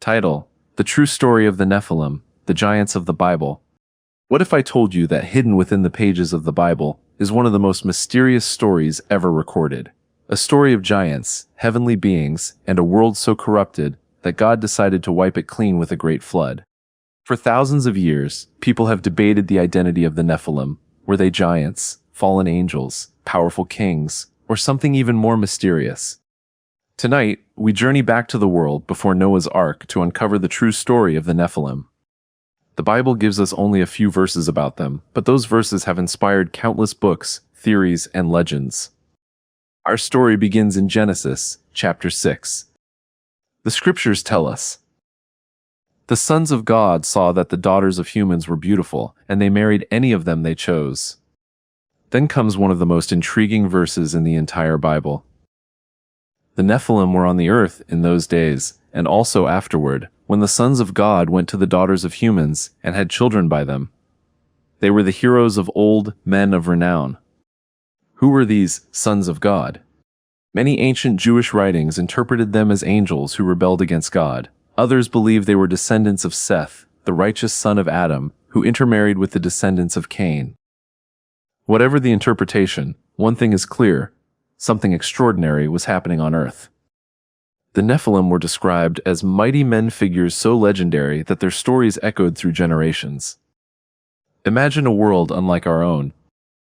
Title: The True Story of the Nephilim, the Giants of the Bible. What if I told you that hidden within the pages of the Bible is one of the most mysterious stories ever recorded? A story of giants, heavenly beings, and a world so corrupted that God decided to wipe it clean with a great flood. For thousands of years, people have debated the identity of the Nephilim. Were they giants, fallen angels, powerful kings, or something even more mysterious? Tonight, we journey back to the world before Noah's Ark to uncover the true story of the Nephilim. The Bible gives us only a few verses about them, but those verses have inspired countless books, theories, and legends. Our story begins in Genesis, chapter 6. The scriptures tell us, "The sons of God saw that the daughters of humans were beautiful, and they married any of them they chose." Then comes one of the most intriguing verses in the entire Bible. The Nephilim were on the earth in those days, and also afterward, when the sons of God went to the daughters of humans and had children by them. They were the heroes of old, men of renown. Who were these sons of God? Many ancient Jewish writings interpreted them as angels who rebelled against God. Others believe they were descendants of Seth, the righteous son of Adam, who intermarried with the descendants of Cain. Whatever the interpretation, one thing is clear: something extraordinary was happening on earth. The Nephilim were described as mighty men, figures so legendary that their stories echoed through generations. Imagine a world unlike our own.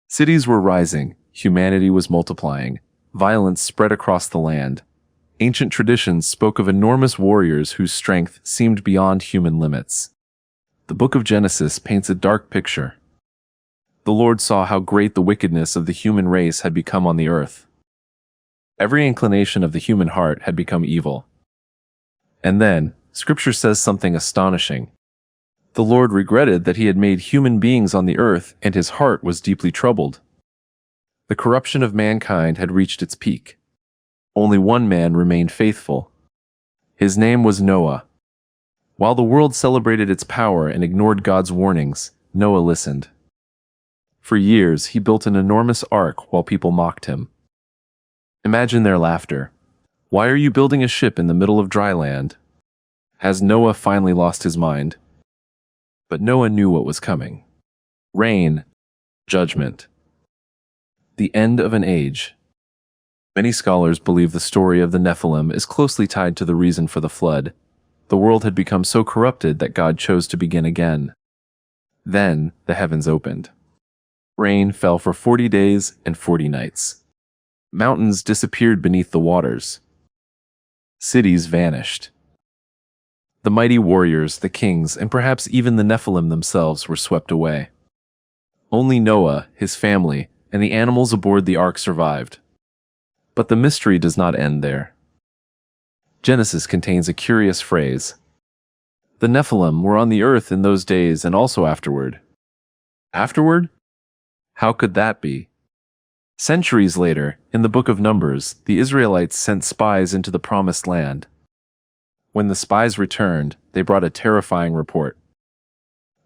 Cities were rising, humanity was multiplying, violence spread across the land. Ancient traditions spoke of enormous warriors whose strength seemed beyond human limits. The book of Genesis paints a dark picture. The Lord saw how great the wickedness of the human race had become on the earth. Every inclination of the human heart had become evil. And then, Scripture says something astonishing. The Lord regretted that he had made human beings on the earth, and his heart was deeply troubled. The corruption of mankind had reached its peak. Only one man remained faithful. His name was Noah. While the world celebrated its power and ignored God's warnings, Noah listened. For years, he built an enormous ark while people mocked him. Imagine their laughter. "Why are you building a ship in the middle of dry land?" Has Noah finally lost his mind? But Noah knew what was coming. Rain, judgment. The end of an age. Many scholars believe the story of the Nephilim is closely tied to the reason for the flood. The world had become so corrupted that God chose to begin again. Then the heavens opened. Rain fell for 40 days and 40 nights. Mountains disappeared beneath the waters. Cities vanished. The mighty warriors, the kings, and perhaps even the Nephilim themselves were swept away. Only Noah, his family, and the animals aboard the ark survived. But the mystery does not end there. Genesis contains a curious phrase. The Nephilim were on the earth in those days and also afterward. Afterward? How could that be? Centuries later, in the book of Numbers, the Israelites sent spies into the promised land. When the spies returned, they brought a terrifying report.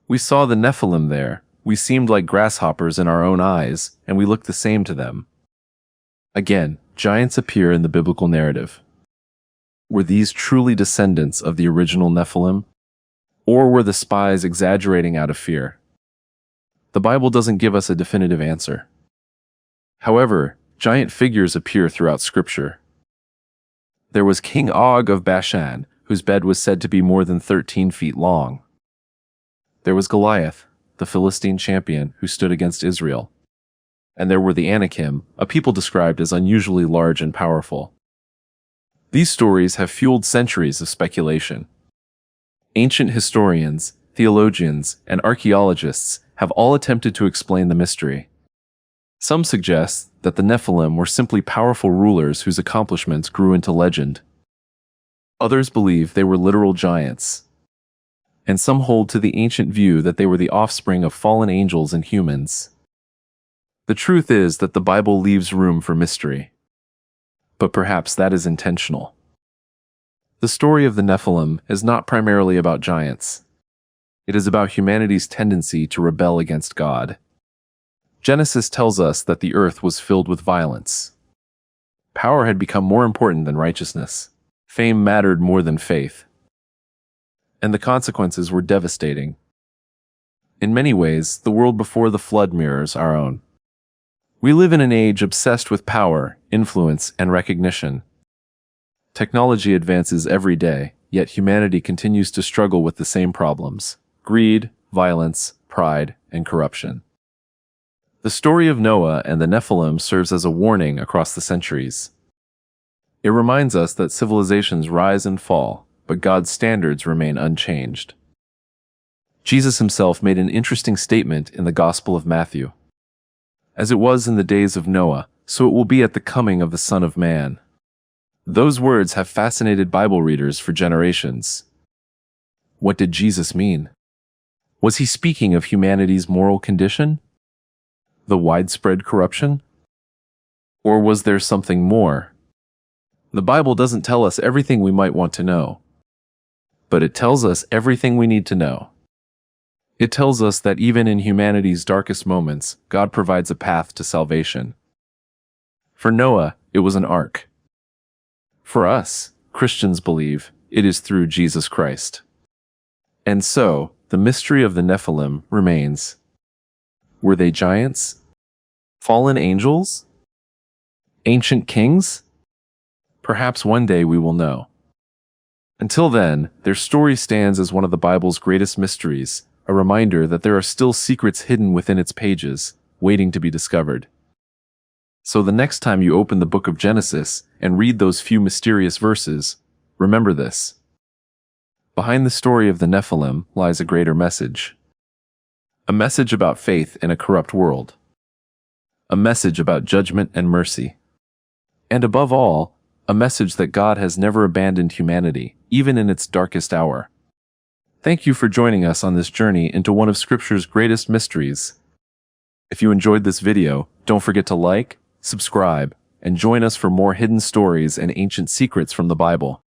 "We saw the Nephilim there. We seemed like grasshoppers in our own eyes, and we looked the same to them." Again, giants appear in the biblical narrative. Were these truly descendants of the original Nephilim? Or were the spies exaggerating out of fear? The Bible doesn't give us a definitive answer. However, giant figures appear throughout Scripture. There was King Og of Bashan, whose bed was said to be more than 13 feet long. There was Goliath, the Philistine champion who stood against Israel. And there were the Anakim, a people described as unusually large and powerful. These stories have fueled centuries of speculation. Ancient historians, theologians, and archaeologists have all attempted to explain the mystery. Some suggest that the Nephilim were simply powerful rulers whose accomplishments grew into legend. Others believe they were literal giants. And some hold to the ancient view that they were the offspring of fallen angels and humans. The truth is that the Bible leaves room for mystery. But perhaps that is intentional. The story of the Nephilim is not primarily about giants. It is about humanity's tendency to rebel against God. Genesis tells us that the earth was filled with violence. Power had become more important than righteousness. Fame mattered more than faith. and the consequences were devastating. In many ways, the world before the flood mirrors our own. We live in an age obsessed with power, influence, and recognition. Technology advances every day, yet humanity continues to struggle with the same problems: greed, violence, pride, and corruption. The story of Noah and the Nephilim serves as a warning across the centuries. It reminds us that civilizations rise and fall, but God's standards remain unchanged. Jesus himself made an interesting statement in the Gospel of Matthew. As it was in the days of Noah, so it will be at the coming of the Son of Man. Those words have fascinated Bible readers for generations. What did Jesus mean? Was he speaking of humanity's moral condition? The widespread corruption? Or was there something more? The Bible doesn't tell us everything we might want to know, but it tells us everything we need to know. It tells us that even in humanity's darkest moments, God provides a path to salvation. For Noah, it was an ark. For us, Christians believe, it is through Jesus Christ. And so, the mystery of the Nephilim remains. Were they giants? Fallen angels? Ancient kings? Perhaps one day we will know. Until then, their story stands as one of the Bible's greatest mysteries, a reminder that there are still secrets hidden within its pages, waiting to be discovered. So the next time you open the book of Genesis and read those few mysterious verses, remember this. Behind the story of the Nephilim lies a greater message. A message about faith in a corrupt world. A message about judgment and mercy. And above all, a message that God has never abandoned humanity, even in its darkest hour. Thank you for joining us on this journey into one of Scripture's greatest mysteries. If you enjoyed this video, don't forget to like, subscribe, and join us for more hidden stories and ancient secrets from the Bible.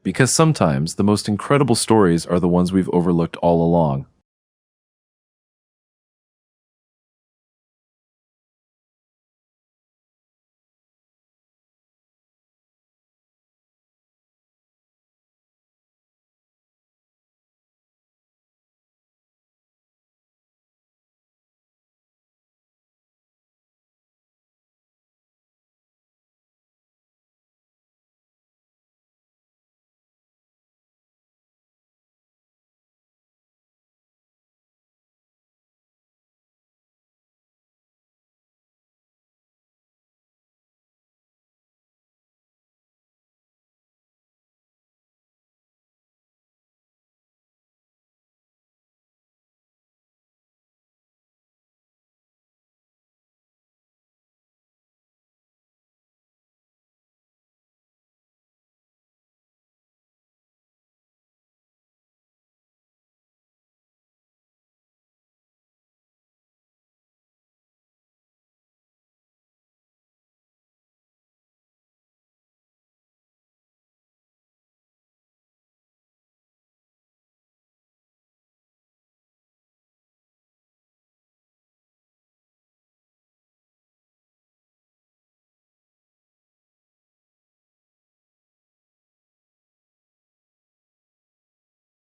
Because sometimes the most incredible stories are the ones we've overlooked all along.